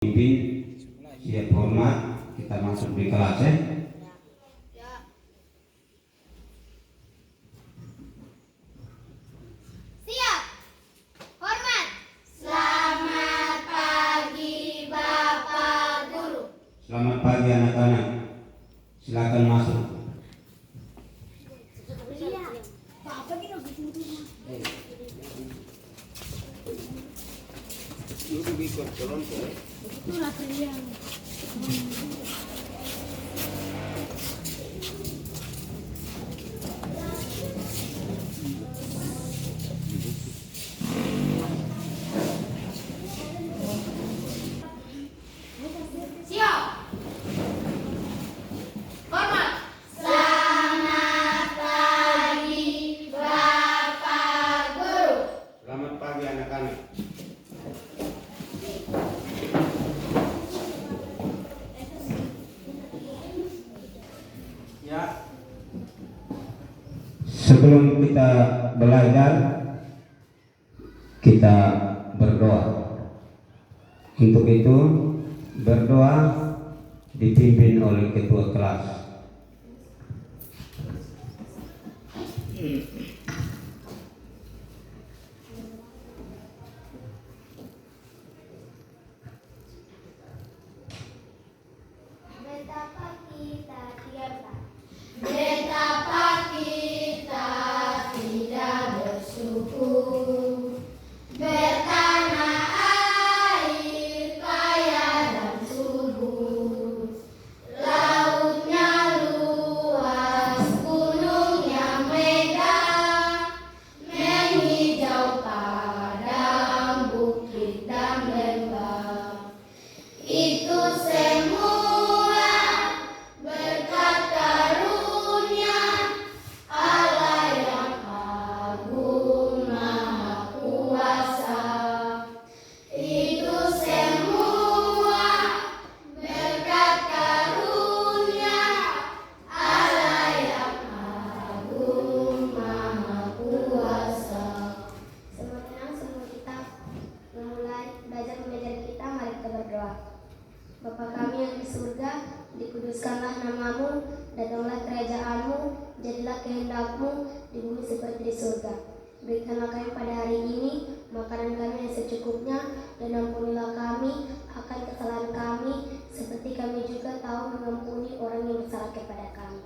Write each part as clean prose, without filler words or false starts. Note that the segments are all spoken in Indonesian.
Pimpin, siap hormat, kita masuk di kelas ya. Siap, hormat. Selamat pagi Bapak Guru. Selamat pagi anak-anak, silakan masuk. Siap, hormat. Selamat pagi Bapak Guru. Selamat pagi anak-anak. Ya. Sebelum kita belajar, kita berdoa. Untuk itu, berdoa dipimpin oleh ketua kelas. Betapa kita diamkan. Betapa kita tidak bersyukur. Bertanah air kaya dan subur. Lautnya luas, gunungnya megah, menghijau padang, bukit dan lembah. Itu semua berkat karunia Allah yang agung maha kuasa. Itu semua berkat karunia Allah yang agung maha kuasa. Semakin semua kita memulai belajar mengajar kita, mari kita berdoa. Bapa kami yang di surga, dikuduskanlah namamu, datanglah kerajaanmu, jadilah kehendakmu di bumi seperti di surga. Berikanlah kami pada hari ini makanan kami yang secukupnya, dan ampunilah kami akan kesalahan kami, seperti kami juga tahu mengampuni orang yang bersalah kepada kami.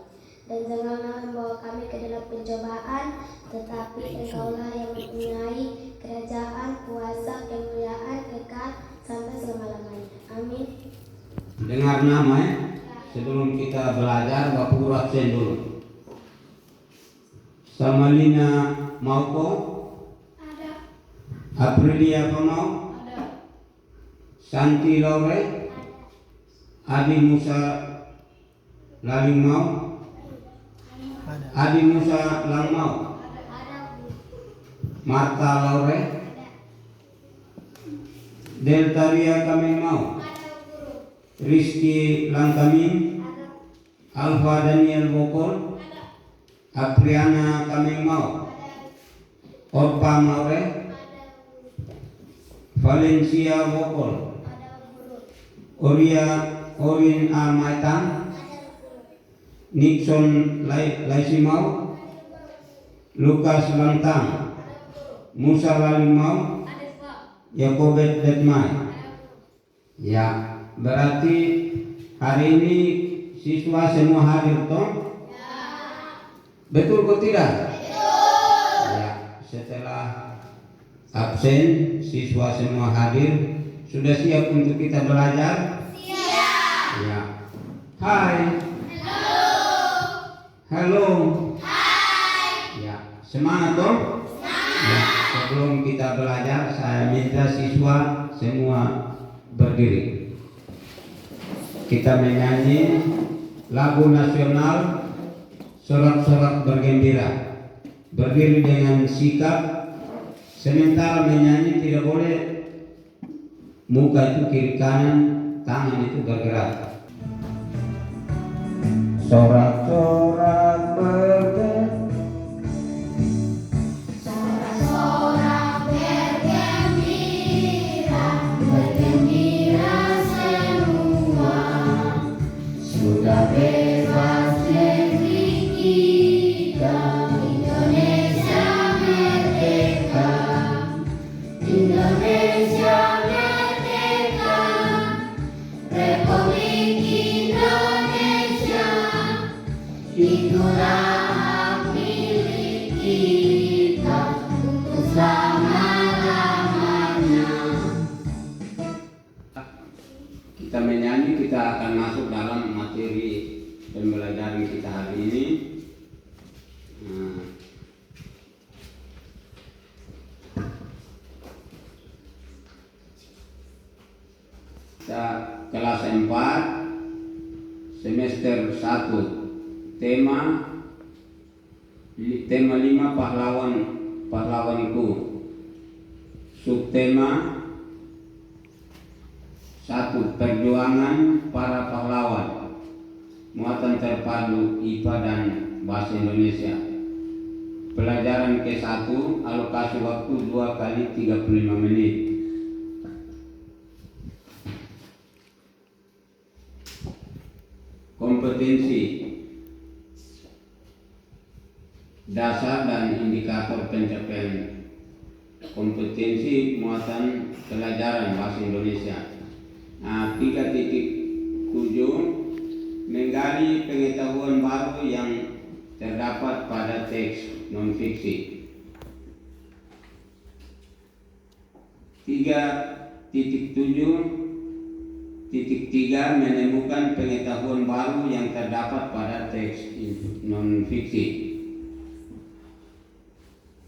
Dan janganlah membawa kami ke dalam pencobaan, tetapi Engkaulah yang mempunyai kerajaan, kuasa, kemuliaan, kekal sampai selama-lamanya. Amin. Dengar nama ya. Sebelum kita belajar, Bapak Guru absen dulu. Samalina Mauko, Ada. Aprilia Pono, Ada. Santi Laure, Adi Musa Lalimau, Adi Musa Langmau, Ada. Marta Laure, Deltaria Kamimau, Rizky Langkamin, Alfa Daniel Bokol, Apriana Kamimau, Orpa Maure, Valencia Bokol, Orin A. Maitang, Nixon Laisimau, Lukas Lantang, Musa Lalimau, Yakobet Detmai. Ya, berarti hari ini siswa semua hadir toh? Betul kok tidak? Ya, setelah absen siswa semua hadir, sudah siap untuk kita belajar? Siap. Ya. Hai. Halo. Hai. Ya, semangat toh? Ya, sebelum kita belajar, saya minta siswa semua berdiri. Kita menyanyi lagu nasional Sorak-sorak bergembira. Berdiri dengan sikap, sementara menyanyi tidak boleh muka itu kiri kanan, tangan itu bergerak. Sorak-sorak bergembira. Sorak-sorak bergembira, bergembira. kita menyanyi, kita akan masuk dalam materi pembelajaran kita hari ini. Kita kelas 4 semester 1, tema 5 pahlawanku. Subtema 1, perjuangan para pahlawan. Muatan terpadu IPA dan Bahasa Indonesia. Pelajaran ke-1, alokasi waktu 2 kali 35 menit. Kompetensi dasar dan indikator pencapaian. Kompetensi muatan pelajaran Bahasa Indonesia. 3.7, menggali pengetahuan baru yang terdapat pada teks non-fiksi. 3.7.3, menemukan pengetahuan baru yang terdapat pada teks non-fiksi.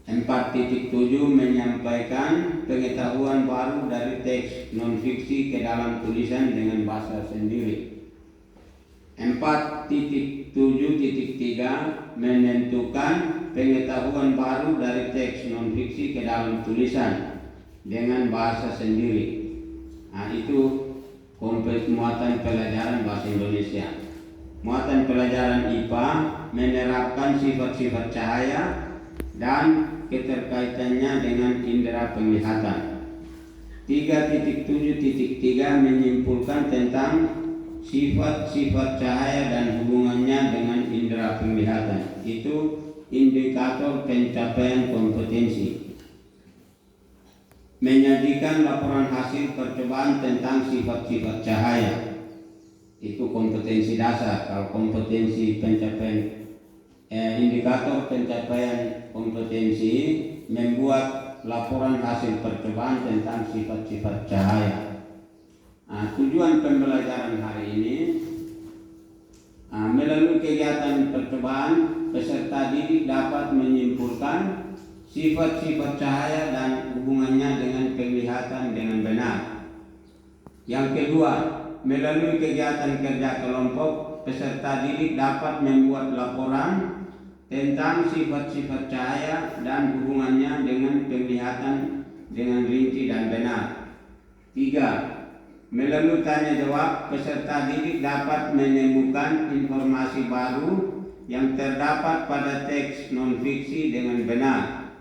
4.7, menyampaikan pengetahuan baru dari teks non-fiksi ke dalam tulisan dengan bahasa sendiri. 4.7.3, menentukan pengetahuan baru dari teks non-fiksi ke dalam tulisan dengan bahasa sendiri. Itu muatan pelajaran Bahasa Indonesia. Muatan pelajaran IPA, menerapkan sifat-sifat cahaya dan keterkaitannya dengan indera penglihatan. 3.7.3, menyimpulkan tentang sifat-sifat cahaya dan hubungannya dengan indera penglihatan. Itu indikator pencapaian kompetensi. Menyajikan laporan hasil percobaan tentang sifat-sifat cahaya. Itu kompetensi dasar. Kalau kompetensi pencapaian indikator pencapaian kompetensi, membuat laporan hasil percobaan tentang sifat-sifat cahaya. Tujuan pembelajaran hari ini, melalui kegiatan percobaan, peserta didik dapat menyimpulkan sifat-sifat cahaya dan hubungannya dengan penglihatan dengan benar. Yang kedua, melalui kegiatan kerja kelompok, peserta didik dapat membuat laporan tentang sifat-sifat cahaya dan hubungannya dengan penglihatan dengan rinci dan benar. 3. Melalui tanya jawab, peserta didik dapat menemukan informasi baru yang terdapat pada teks non-fiksi dengan benar.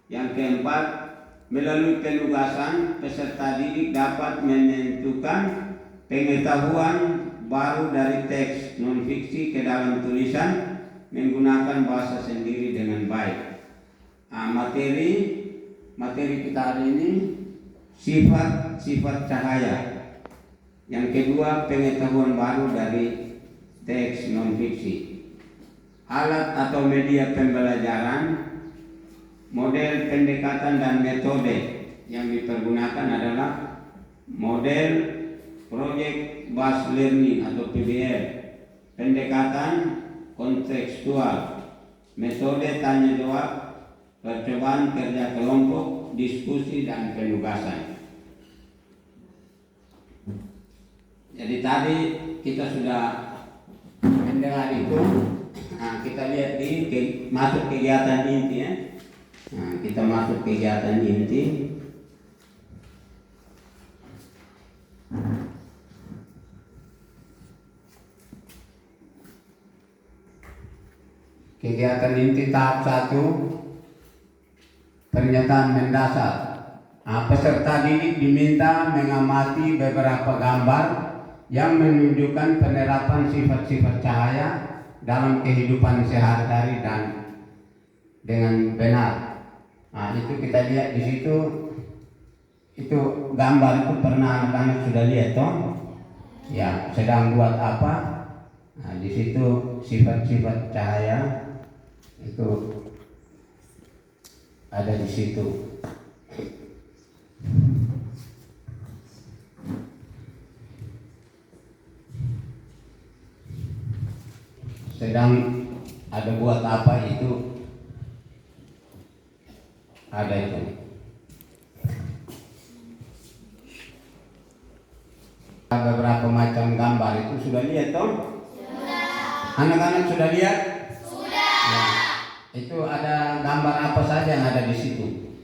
Yang keempat, melalui penugasan, peserta didik dapat menentukan pengetahuan baru dari teks non-fiksi ke dalam tulisan menggunakan bahasa sendiri dengan baik. Materi kita hari ini sifat-sifat cahaya. Yang kedua, pengetahuan baru dari teks non-fiksi. Alat atau media pembelajaran, model pendekatan dan metode yang dipergunakan adalah model Project Based Learning atau PBL, pendekatan kontekstual, metode tanya jawab, percobaan kerja kelompok, diskusi dan penugasan. Jadi tadi kita sudah mendengar itu. Kita lihat masuk kegiatan inti ya. Kita masuk kegiatan inti. Kegiatan inti tahap 1, pernyataan mendasar. Peserta didik diminta mengamati beberapa gambar yang menunjukkan penerapan sifat-sifat cahaya dalam kehidupan sehari-hari dan dengan benar. Itu kita lihat di situ. Itu gambar itu pernah anak-anak sudah lihat toh? Ya, sedang buat apa? Di situ sifat-sifat cahaya itu ada di situ. sedang ada buat apa itu, ada itu. Beberapa macam gambar itu sudah lihat toh? Sudah. Anak-anak sudah lihat? Sudah. Ya. Itu ada gambar apa saja yang ada di situ?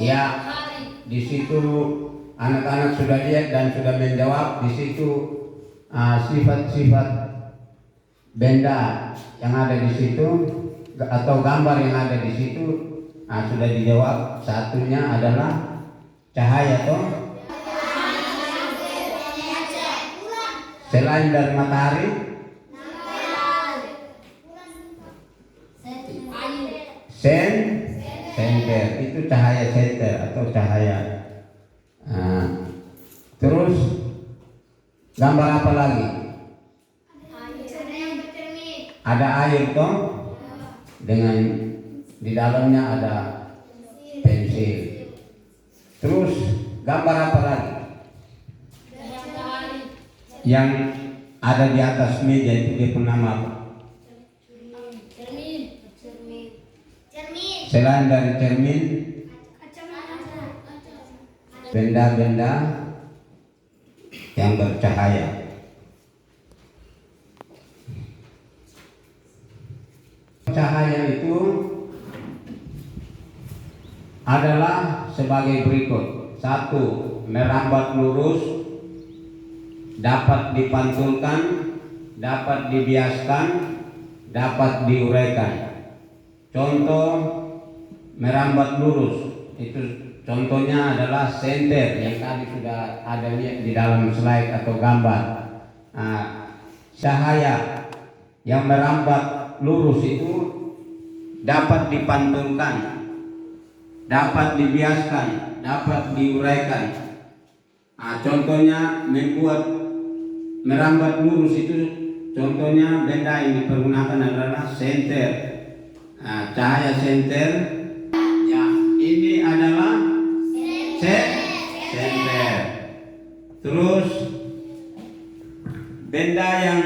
Ya, di situ anak-anak sudah lihat dan sudah menjawab. Di situ sifat-sifat benda yang ada di situ atau gambar yang ada di situ sudah dijawab. Satunya adalah cahaya toh. Selain dari matahari, senter itu cahaya senter atau cahaya. Terus gambar apa lagi? Ada air toh, dengan di dalamnya ada pensil. Terus gambar apa lagi? Yang ada di atas meja itu dia pun nama apa? Selain dari cermin, benda-benda yang bercahaya. Cahaya itu adalah sebagai berikut. 1. Merambat lurus, dapat dipantulkan, dapat dibiaskan, dapat diuraikan. Contoh merambat lurus itu contohnya adalah senter yang tadi sudah ada lihat di dalam slide atau gambar. Cahaya yang merambat lurus itu dapat dipantulkan, dapat dibiaskan, dapat diuraikan. Contohnya membuat merambat lurus itu, contohnya benda yang dipergunakan adalah senter. Cahaya senter, ya ini adalah senter. Terus benda yang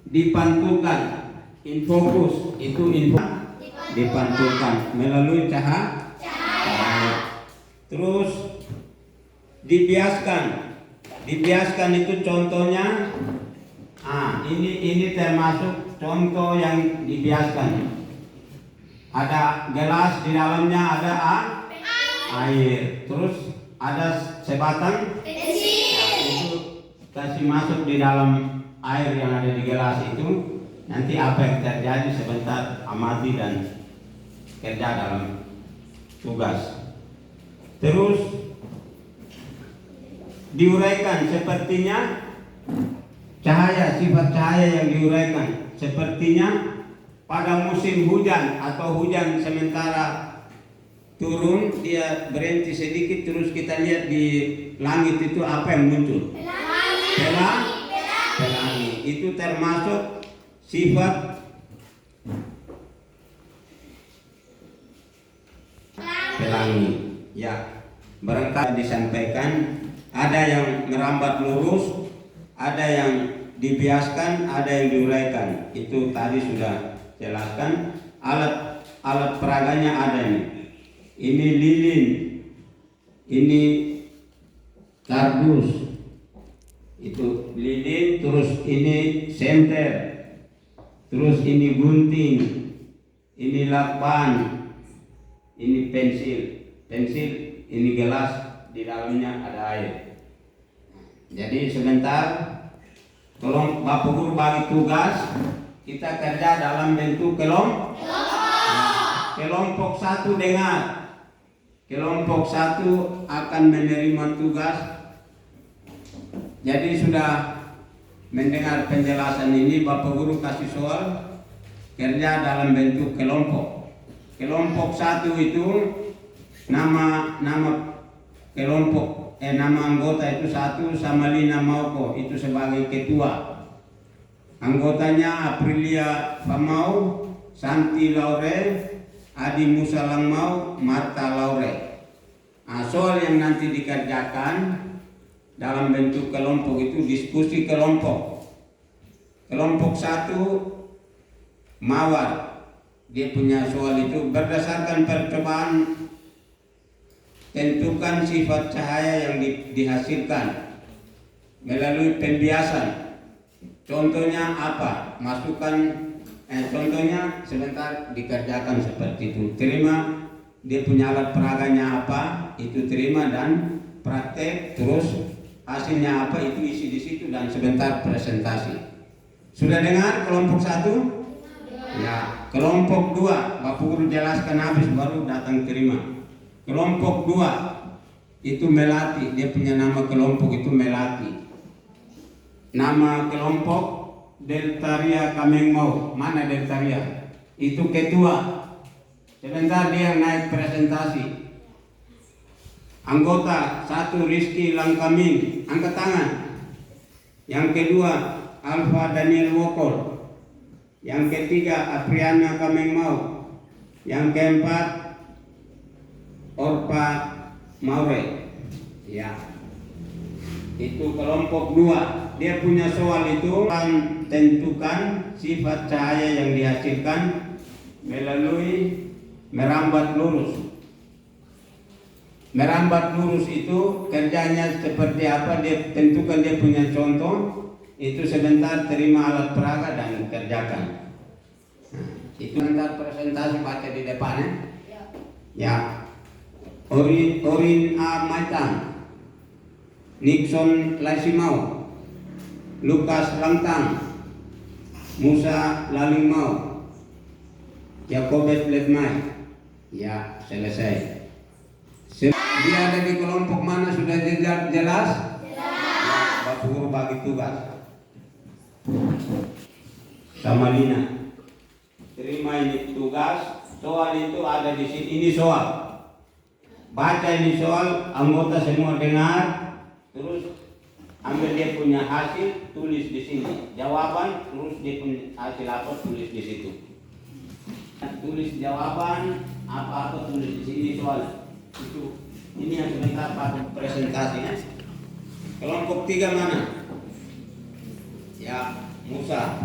dipantulkan, in fokus itu dipantulkan melalui cahaya. Terus dibiaskan itu contohnya, ini termasuk contoh yang dibiaskan. Ada gelas, di dalamnya ada air. Terus ada sebatang itu kasih masuk di dalam air yang ada di gelas itu. Nanti apa yang terjadi sebentar amati dan kerja dalam tugas. Terus diuraikan, sepertinya cahaya, sifat cahaya yang diuraikan sepertinya pada musim hujan atau hujan sementara turun, dia berhenti sedikit, terus kita lihat di langit itu apa yang muncul? Pelangi. Itu termasuk sifat pelangi. Ya, barangkali disampaikan ada yang merambat lurus, ada yang dibiaskan, ada yang diuraikan. Itu tadi sudah jelaskan. Alat peraganya ada nih. Ini lilin, ini kardus, itu lilin, terus ini senter, terus ini gunting, ini lakban, ini pensil, ini gelas, di dalamnya ada air. Jadi sebentar, tolong Bapak Guru bagi tugas, kita kerja dalam bentuk kelompok satu. Dengar, kelompok satu akan menerima tugas. Jadi sudah mendengar penjelasan ini, Bapak Guru kasih soal kerja dalam bentuk kelompok. Kelompok satu itu nama kelompok nama anggota itu 1 sama Lina Mauko itu sebagai ketua. Anggotanya Aprilia Famau, Santi Laure, Adi Musa Langmau, Marta Laure. Nah, soal yang nanti dikerjakan dalam bentuk kelompok itu diskusi kelompok. Kelompok 1 Mawar, dia punya soal itu berdasarkan percobaan tentukan sifat cahaya yang dihasilkan melalui pembiasan. Contohnya apa? Contohnya sebentar dikerjakan seperti itu. Terima dia punya alat peraganya apa, itu terima dan praktek, terus hasilnya apa itu isi di situ dan sebentar presentasi. Sudah dengar kelompok 1? Ya, kelompok 2 Bapak Guru jelaskan habis baru datang terima. Kelompok 2 itu Melati, dia punya nama kelompok itu Melati. Nama kelompok Deltaria Kamengmau. Mana Deltaria? Itu ketua. Sebentar dia naik presentasi. Anggota 1 Rizky Langkaming, angkat tangan. Yang kedua Alfa Daniel Wokol. Yang ketiga Apriana Kamengmau. Yang keempat Orpa Maure. Ya. Itu kelompok 2. Dia punya soal itu tentukan sifat cahaya yang dihasilkan melalui merambat lurus. Merambat lurus itu kerjanya seperti apa? Dia tentukan, dia punya contoh. Itu sebentar terima alat peraga dan kerjakan. Nah, itu sebentar presentasi baca di depannya. Ya. Orin A. Maitang, Nixon Laisimau, Lukas Langtang, Musa Lalingmau, Yakobet Letmai. Ya, selesai. Dia ada di kelompok mana sudah jelas? Jelas. Bapak Guru bagi tugas. Sama Lina. Terima ini tugas. Soal itu ada di sini. Ini soal. Baca ini soal, anggota semua dengar, terus ambil dia punya hasil, tulis di sini. Jawaban, terus dia punya hasil apa, tulis di situ. Tulis jawaban apa tulis di sini soal. Itu ini yang sebentar pada presentasinya. Kelompok 3 mana? Ya, Musa.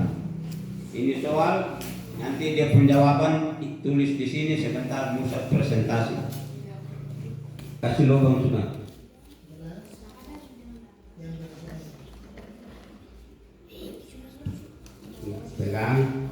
Ini soal, nanti dia penjawaban tulis di sini sebentar Musa presentasi. Kasih lubang sudah. Pegang.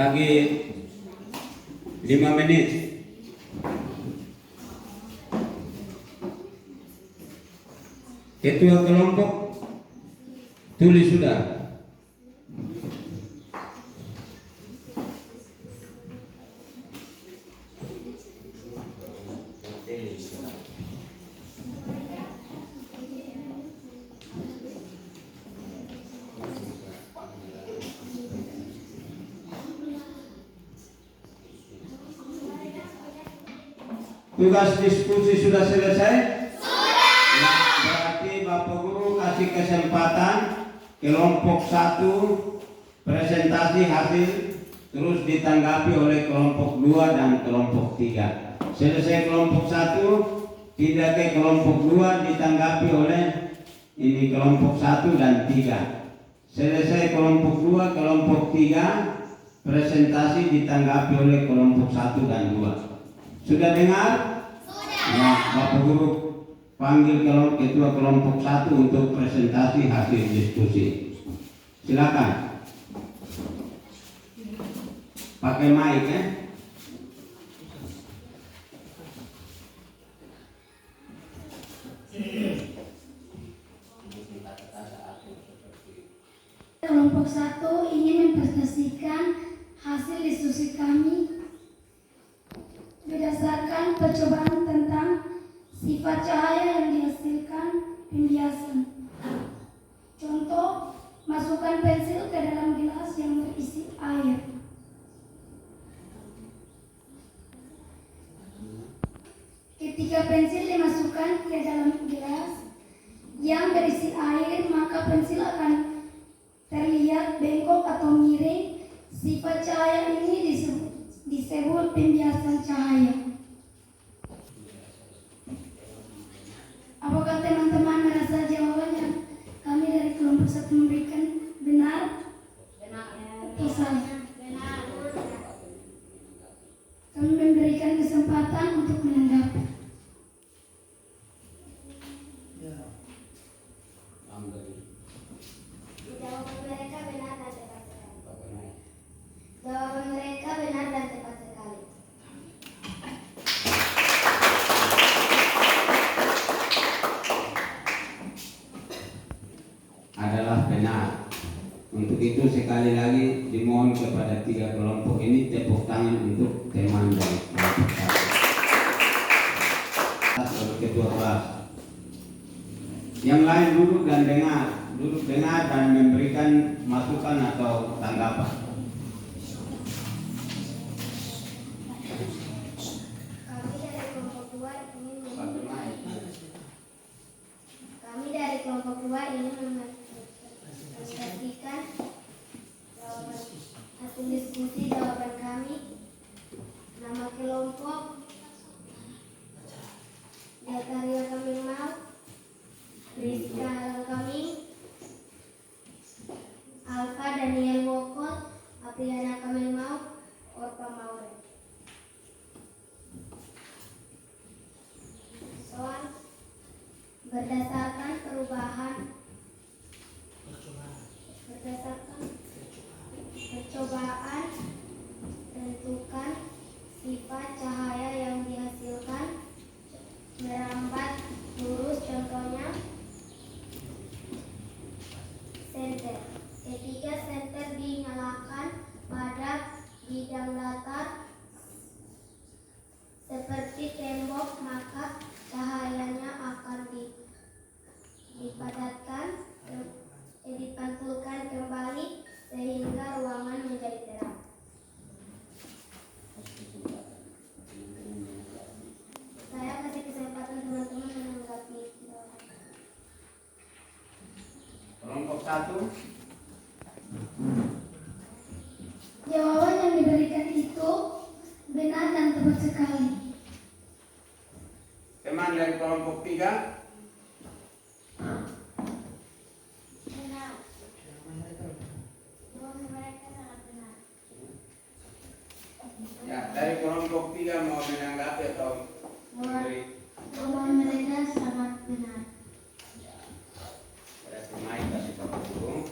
lagi 5 menit. Ketua kelompok tulis sudah. Tugas diskusi sudah selesai? Sudah. Nah, berarti Bapak Guru kasih kesempatan kelompok 1 presentasi hasil, terus ditanggapi oleh kelompok 2 dan kelompok 3. Selesai kelompok 1, tidak ke kelompok 2 ditanggapi oleh ini kelompok 1 dan 3. Selesai kelompok 2, kelompok 3 presentasi ditanggapi oleh kelompok 1 dan 2. Sudah dengar? Sudah. Ya, Bapak Guru panggil ketua kelompok 1 untuk presentasi hasil diskusi. Silakan. Pakai mic ya. Kelompok 1 ingin mempresentasikan hasil diskusi kami berdasarkan percobaan tentang sifat cahaya yang dihasilkan pembiasan. Contoh, masukkan pensil ke dalam gelas yang berisi air. Ketika pensil dimasukkan ke dalam gelas yang berisi air, maka pensil akan terlihat bengkok atau miring. Sifat cahaya ini disebut pembiasan cahaya. Apakah teman-teman merasa jawabannya kami dari kelompok 1 memberikan benar? Benar. Atau salah? Benar. Kami memberikan kesempatan untuk menanggapi. Jawaban mereka benar dan tepat sekali. Jawaban mereka benar dan tepat sekali. Adalah benar. Untuk itu sekali lagi dimohon kepada 3 kelompok ini tepuk tangan untuk teman dari kelompok 1. Ketua kelas. Yang lain duduk dan dengar dan memberikan masukan atau tanggapan. Kami dari kelompok 2 ini mempresentasikan hasil diskusi jawaban kami. Nama kelompok Jataria Kamimau, Rizka kami, Alfa Daniel Wokot, Apriana Kamimau, Orpa Maure. Soal berdasarkan percobaan tentukan sifat cahaya yang dihasilkan merambat lurus, contohnya senter. Ketika senter dinyalakan pada bidang datar seperti tembok, maka cahayanya akan dipantulkan kembali sehingga ruangan menjadi terang. Saya kasih kesempatan teman-teman menanggapi. Kelompok 1. Jawaban yang diberikan itu benar dan tepat sekali. Teman dari kelompok 3. Benar. Jawaban mereka sangat benar. Ya, dari kelompok 3 mau menanggapi atau memberi? Jawaban mereka sangat benar. Berarti naik kasih Bapak Guru.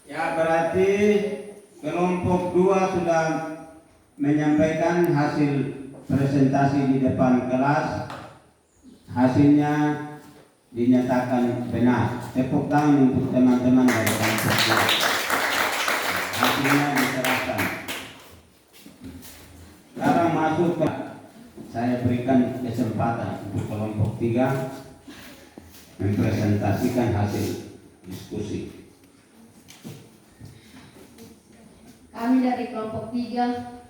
Ya, berarti kelompok 2 sudah menyampaikan hasil presentasi di depan kelas. Hasilnya dinyatakan benar. Tepuk tangan untuk teman-teman dari kelompok 2. Hasilnya diserahkan. Sekarang masuk ke, saya berikan kesempatan untuk kelompok 3 mempresentasikan hasil diskusi. Kami dari kelompok 3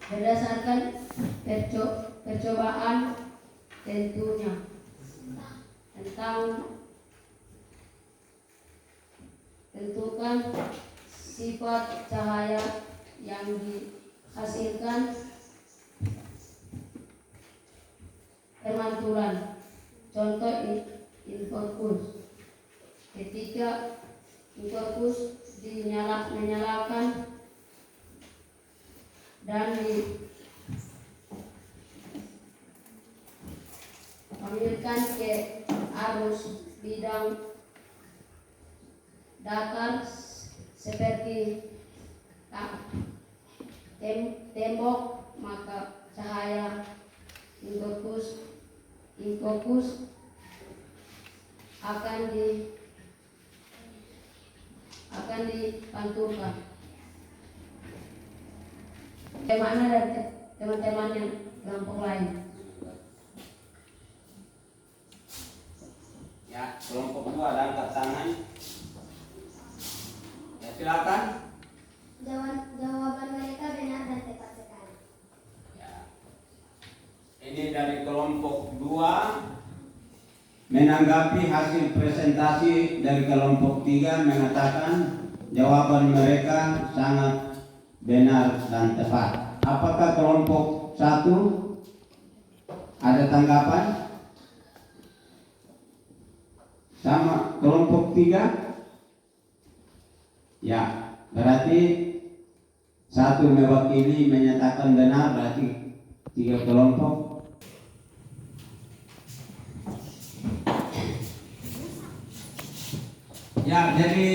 berdasarkan percobaan tentunya tentang tentukan sifat cahaya yang dihasilkan permantulan. Contoh infocus. Ketika infocus menyalakan dan diambilkan ke arus bidang datar seperti tembok, maka cahaya infocus akan dipantulkan. Bagaimana dari teman-teman yang kelompok lain? Ya, kelompok 2 ada angkat tangan. Ya, silakan. Jawaban mereka benar dan tepat sekali. Ya. Ini dari kelompok 2 menanggapi hasil presentasi dari kelompok 3 mengatakan jawaban mereka sangat benar dan tepat. Apakah kelompok 1 ada tanggapan? Sama kelompok 3? Ya, berarti 1 mewakili menyatakan benar, berarti 3 kelompok. Ya, jadi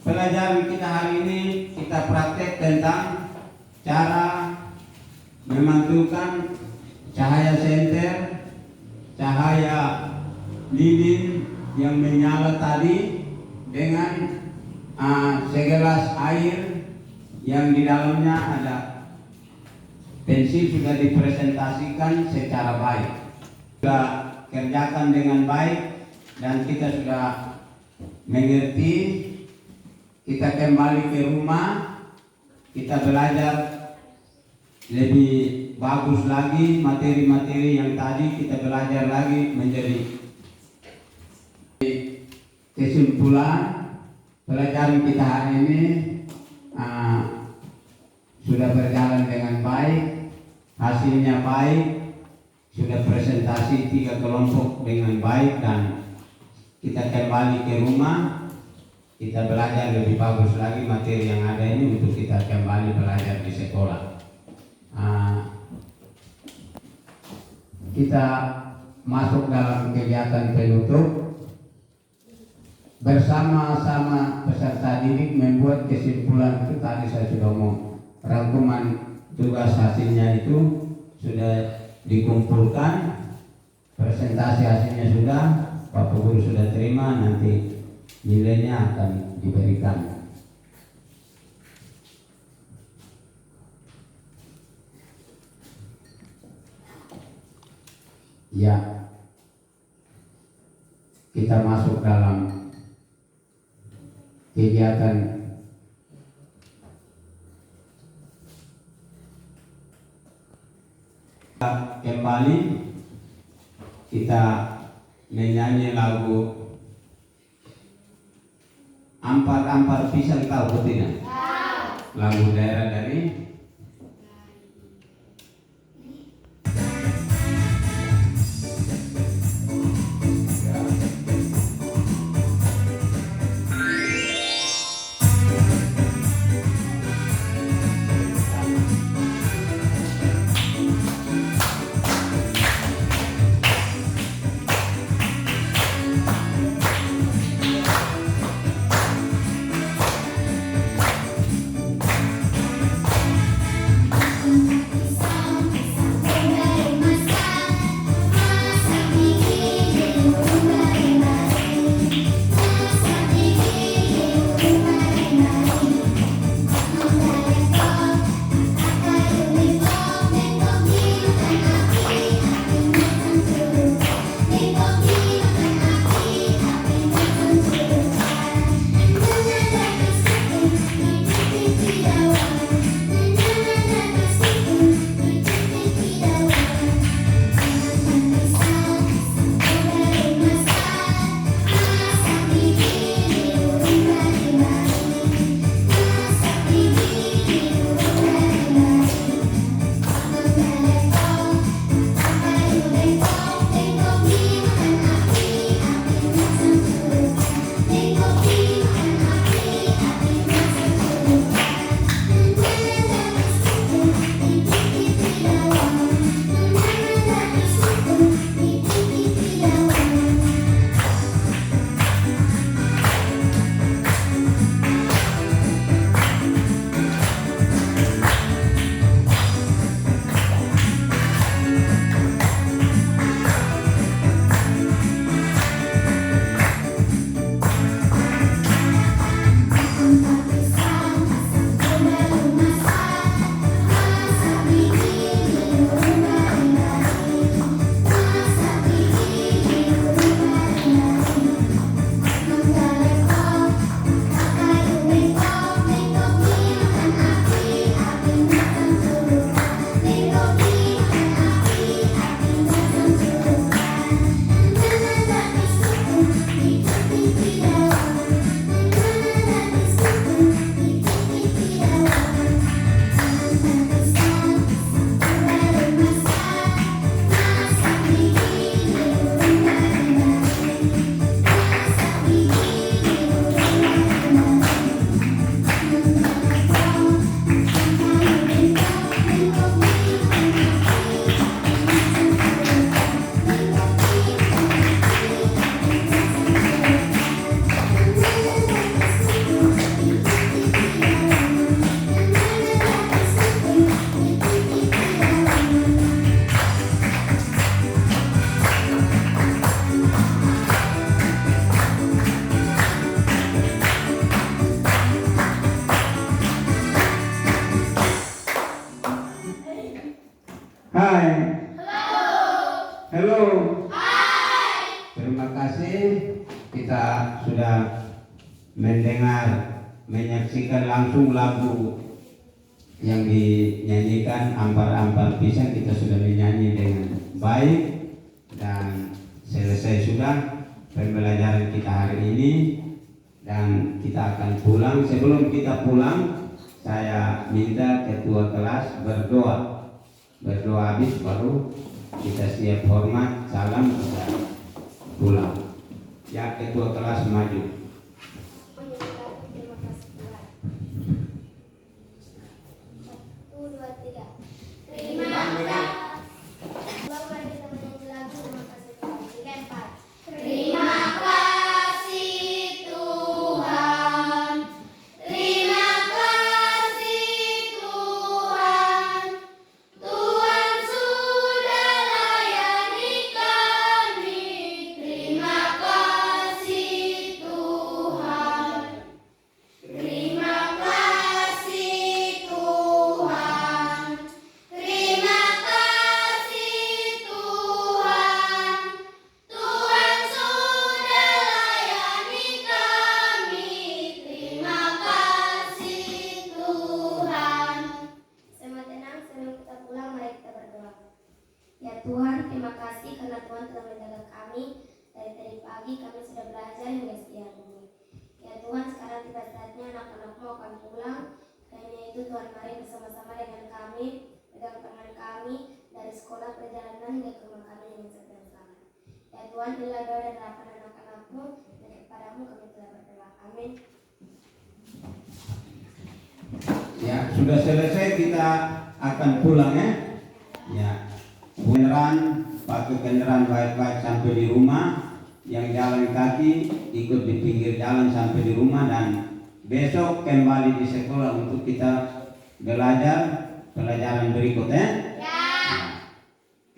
pelajaran kita hari ini kita praktek tentang cara memantulkan cahaya senter, cahaya lilin yang menyala tadi dengan segelas air yang di dalamnya ada pensil. Sudah dipresentasikan secara baik, sudah kerjakan dengan baik dan kita sudah mengerti. Kita kembali ke rumah, kita belajar lebih bagus lagi materi-materi yang tadi kita belajar lagi menjadi kesimpulan. Pelajaran kita hari ini sudah berjalan dengan baik, hasilnya baik, sudah presentasi 3 kelompok dengan baik, dan kita kembali ke rumah, kita belajar lebih bagus lagi materi yang ada ini untuk kita kembali belajar di sekolah. Kita masuk dalam kegiatan penutup. Bersama-sama peserta didik membuat kesimpulan. Itu tadi saya sudah ngomong, rangkuman tugas hasilnya itu sudah dikumpulkan, presentasi hasilnya sudah, Bapak Guru sudah terima, nanti nilainya akan diberikan. Ya, kita masuk dalam kegiatan kembali. Kita menyanyi lagu Ampar-ampar pisang, tahu tidak? Lagu daerah dari kita sudah mendengar, menyaksikan langsung lagu yang dinyanyikan Ampar-ampar pisang. Kita sudah menyanyi dengan baik dan selesai sudah pembelajaran kita hari ini, dan kita akan pulang. Sebelum kita pulang, saya minta ketua kelas berdoa habis baru kita siap hormat, salam, kita pulang. Ya, ketua kelas maju. Terima kasih Tuhan. 1, 2, 3. Terima kasih. Bapak kita menyanyi lagu terima kasih Tuhan. 3, 4. Terima kasih Tuhan. Terima kasih Tuhan. Tuhan sudah layani kami. Terima kasih Tuhan. Terima kasih Tuhan. Terima kasih Tuhan. Tuhan sudah layani kami. Terima kasih Tuhan. Sama tenang, sebelum kita pulang, mari kita berdoa. Ya Tuhan, terima kasih karena Tuhan telah menjaga kami dari tadi pagi. Kami sudah belajar hingga siang ini. Ya Tuhan, sekarang tiba saatnya anak-anakmu akan pulang. Karena itu Tuhan, mari bersama-sama dengan kami, pegang tangan kami dari sekolah perjalanan hingga ke rumah kami dengan sehat dan selamat. Ya Tuhan, inilah doa dan harapan anak-anakmu, dan kepadamu kami telah berdoa. Amin. Ya, sudah selesai, kita akan pulang ya. Ya, beneran pakai kendaraan baik-baik sampai di rumah. Yang jalan kaki ikut di pinggir jalan sampai di rumah, dan besok kembali di sekolah untuk kita belajar pelajaran berikutnya. Ya.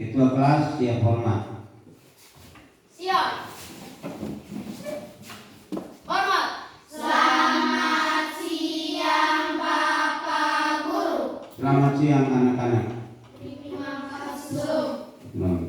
Ketua kelas siap hormat. Siap. Hormat. Selamat siang Bapak Guru. Selamat siang anak-anak. Terima kasih. Nah,